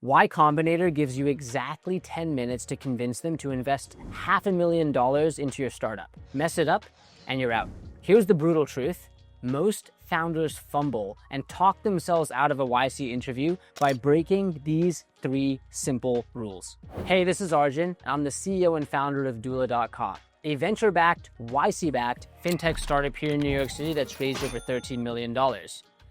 Why Combinator gives you exactly 10 minutes to convince them to invest $500,000 into your startup. Mess it up, and you're out. Here's the brutal truth. Most founders fumble and talk themselves out of a YC interview by breaking these 3 simple rules. Hey, this is Arjun. I'm the CEO and founder of doola.com, a venture-backed, YC-backed fintech startup here in New York City that's raised over $13 million.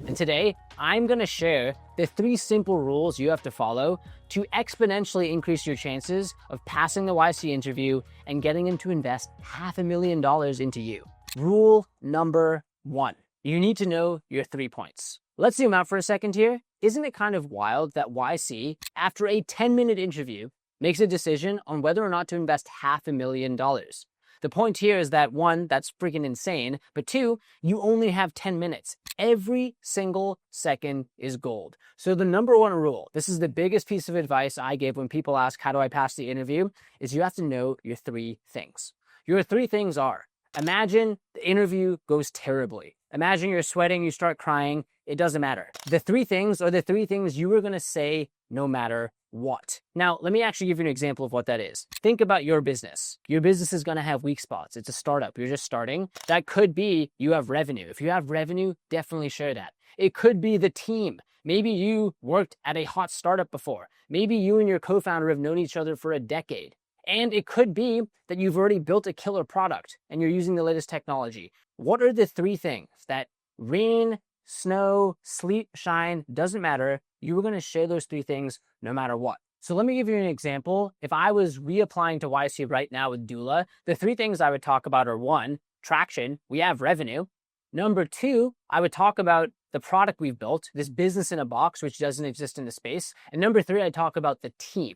And today, I'm going to share the 3 simple rules you have to follow to exponentially increase your chances of passing the YC interview and getting them to invest $500,000 into you. Rule number 1, you need to know your 3 points. Let's zoom out for a second here. Isn't it kind of wild that YC, after a 10-minute interview, makes a decision on whether or not to invest $500,000? The point here is that 1, that's freaking insane, but 2, you only have 10 minutes. Every single second is gold. So the number 1 rule, this is the biggest piece of advice I give when people ask, how do I pass the interview? Is you have to know your 3 things. Your 3 things are, imagine the interview goes terribly. Imagine you're sweating, you start crying, it doesn't matter. The 3 things are the 3 things you are gonna say no matter what. Now, let me actually give you an example of what that is. Think about your business. Your business is going to have weak spots. It's a startup. You're just starting. That could be you have revenue. If you have revenue, definitely share that. It could be the team. Maybe you worked at a hot startup before. Maybe you and your co-founder have known each other for a decade. And it could be that you've already built a killer product and you're using the latest technology. What are the 3 things that rain, snow, sleet, shine, doesn't matter, you were going to share those 3 things no matter what. So let me give you an example. If I was reapplying to YC right now with Doola, the 3 things I would talk about are 1, traction, we have revenue. Number 2, I would talk about the product we've built, this business in a box, which doesn't exist in the space. And number 3, I talk about the team,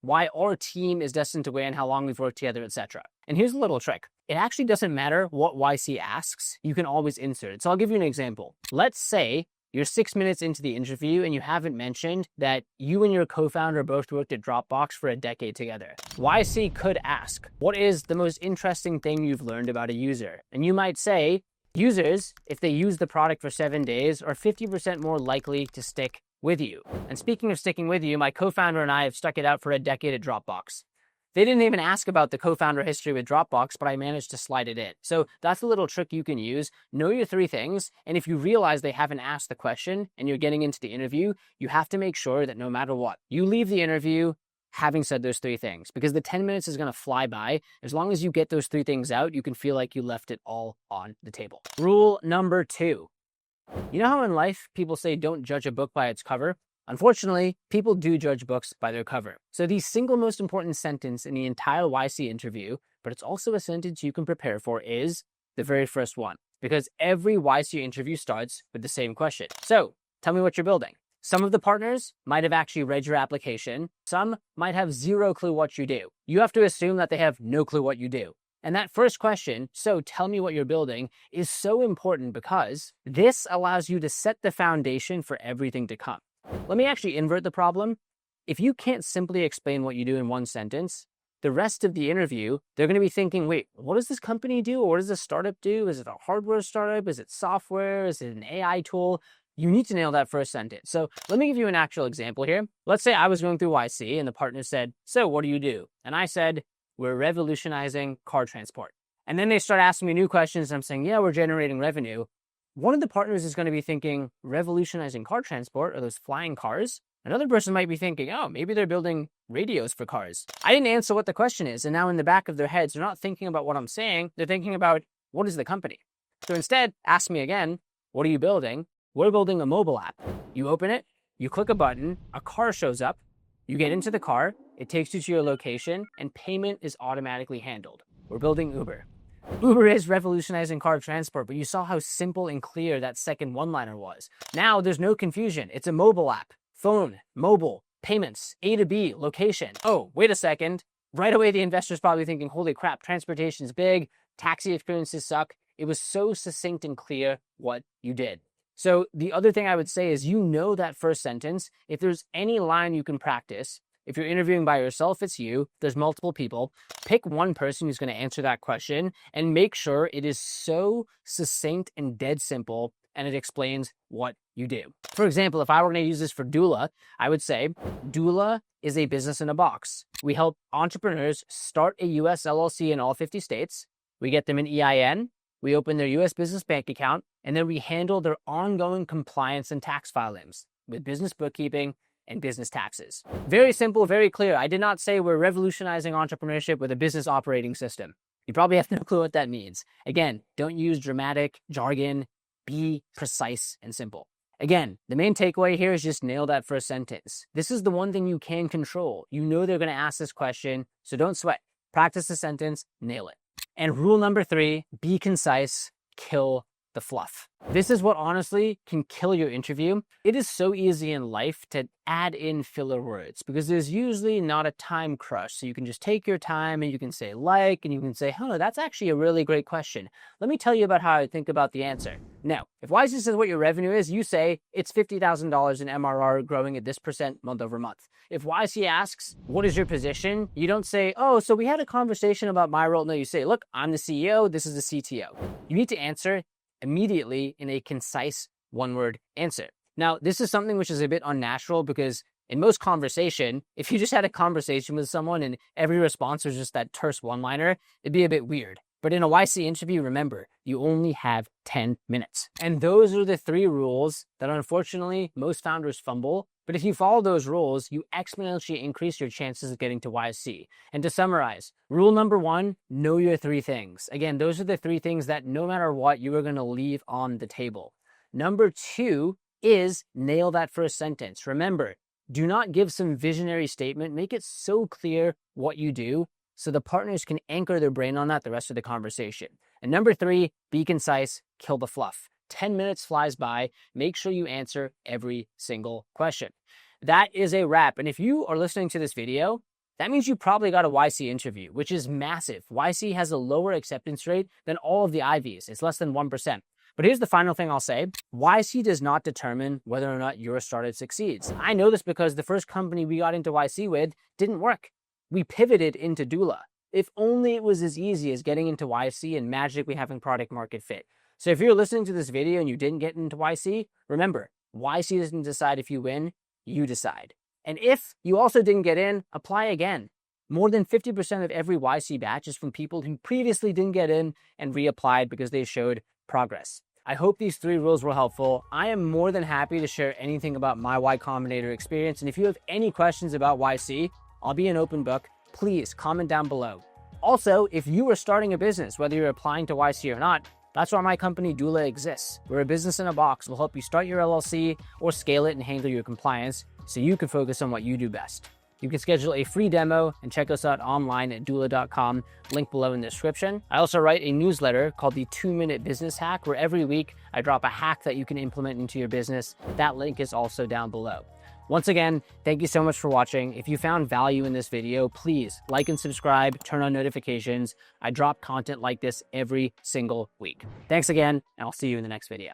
why our team is destined to win, how long we've worked together, etc. And here's a little trick. It actually doesn't matter what YC asks, you can always insert it. So I'll give you an example. Let's say you're 6 minutes into the interview and you haven't mentioned that you and your co-founder both worked at Dropbox for a decade together. YC could ask, what is the most interesting thing you've learned about a user? And you might say, users, if they use the product for 7 days, are 50% more likely to stick with you. And speaking of sticking with you, my co-founder and I have stuck it out for a decade at Dropbox. They didn't even ask about the co-founder history with Dropbox, but I managed to slide it in. So that's a little trick you can use. Know your 3 things, and if you realize they haven't asked the question and you're getting into the interview, you have to make sure that no matter what, you leave the interview having said those 3 things, because the 10 minutes is gonna fly by. As long as you get those 3 things out, you can feel like you left it all on the table. Rule number 2. You know how in life people say don't judge a book by its cover? Unfortunately, people do judge books by their cover. So the single most important sentence in the entire YC interview, but it's also a sentence you can prepare for, is the very first one. Because every YC interview starts with the same question. So, tell me what you're building. Some of the partners might have actually read your application. Some might have 0 clue what you do. You have to assume that they have no clue what you do. And that first question, so tell me what you're building, is so important because this allows you to set the foundation for everything to come. Let me actually invert the problem. If you can't simply explain what you do in 1 sentence, the rest of the interview, they're going to be thinking, wait, what does this company do? Or what does this startup do? Is it a hardware startup? Is it software? Is it an AI tool? You need to nail that first sentence. So let me give you an actual example here. Let's say I was going through YC and the partner said, so what do you do? And I said, we're revolutionizing car transport. And then they start asking me new questions. And I'm saying, yeah, we're generating revenue. One of the partners is going to be thinking, revolutionizing car transport, are those flying cars? Another person might be thinking, oh, maybe they're building radios for cars. I didn't answer what the question is. And now in the back of their heads, they're not thinking about what I'm saying. They're thinking about, what is the company? So instead, ask me again, what are you building? We're building a mobile app. You open it, you click a button, a car shows up, you get into the car, it takes you to your location, and payment is automatically handled. We're building Uber. Uber is revolutionizing car transport, but you saw how simple and clear that second one-liner was. Now there's no confusion. It's a mobile app. Phone, mobile, payments, A to B, location. Oh, wait a second. Right away, the investor's probably thinking, holy crap, transportation's big, taxi experiences suck. It was so succinct and clear what you did. So the other thing I would say is, you know that first sentence. If there's any line you can practice, if you're interviewing by yourself, it's you. There's multiple people. Pick one person who's going to answer that question and make sure it is so succinct and dead simple and it explains what you do. For example, if I were going to use this for doula, I would say doula is a business in a box. We help entrepreneurs start a US LLC in all 50 states. We get them an EIN, we open their US business bank account, and then we handle their ongoing compliance and tax filings with business bookkeeping and business taxes. Very simple, very clear. I did not say we're revolutionizing entrepreneurship with a business operating system. You probably have no clue what that means. Again, don't use dramatic jargon. Be precise and simple. Again, the main takeaway here is just nail that first sentence. This is the one thing you can control. You know they're going to ask this question, so don't sweat. Practice the sentence, nail it. And rule number 3, be concise, kill the fluff. This is what honestly can kill your interview. It is so easy in life to add in filler words because there's usually not a time crush. So you can just take your time and you can say and you can say, oh, that's actually a really great question. Let me tell you about how I think about the answer. Now, if YC says what your revenue is, you say it's $50,000 in MRR growing at this % month over month. If YC asks, what is your position? You don't say, oh, so we had a conversation about my role. No, you say, look, I'm the CEO. This is the CTO. You need to answer immediately in a concise one-word answer. Now, this is something which is a bit unnatural because in most conversation, if you just had a conversation with someone and every response was just that terse one-liner, it'd be a bit weird. But in a YC interview, remember, you only have 10 minutes. And those are the 3 rules that unfortunately most founders fumble. But if you follow those rules, you exponentially increase your chances of getting to YC. And to summarize, rule number 1, know your 3 things. Again, those are the 3 things that no matter what, you are going to leave on the table. Number 2 is nail that first sentence. Remember, do not give some visionary statement. Make it so clear what you do so the partners can anchor their brain on that the rest of the conversation. And number 3, be concise, kill the fluff. 10 minutes flies by. Make sure you answer every single question. That is a wrap. And if you are listening to this video, that means you probably got a YC interview, which is massive. YC has a lower acceptance rate than all of the IVs. It's less than 1%. But here's the final thing I'll say. YC does not determine whether or not your startup succeeds. I know this because the first company we got into YC with didn't work. We pivoted into doula. If only it was as easy as getting into YC and magically having product market fit. So if you're listening to this video and you didn't get into YC, remember, YC doesn't decide if you win, you decide. And if you also didn't get in, apply again. More than 50% of every YC batch is from people who previously didn't get in and reapplied because they showed progress. I hope these 3 rules were helpful. I am more than happy to share anything about my Y Combinator experience. And if you have any questions about YC, I'll be an open book. Please comment down below. Also, if you are starting a business, whether you're applying to YC or not, that's why my company Doola exists. We're a business in a box. We'll help you start your LLC or scale it and handle your compliance so you can focus on what you do best. You can schedule a free demo and check us out online at doola.com, link below in the description. I also write a newsletter called the 2-Minute Business Hack, where every week I drop a hack that you can implement into your business. That link is also down below. Once again, thank you so much for watching. If you found value in this video, please like and subscribe, turn on notifications. I drop content like this every single week. Thanks again, and I'll see you in the next video.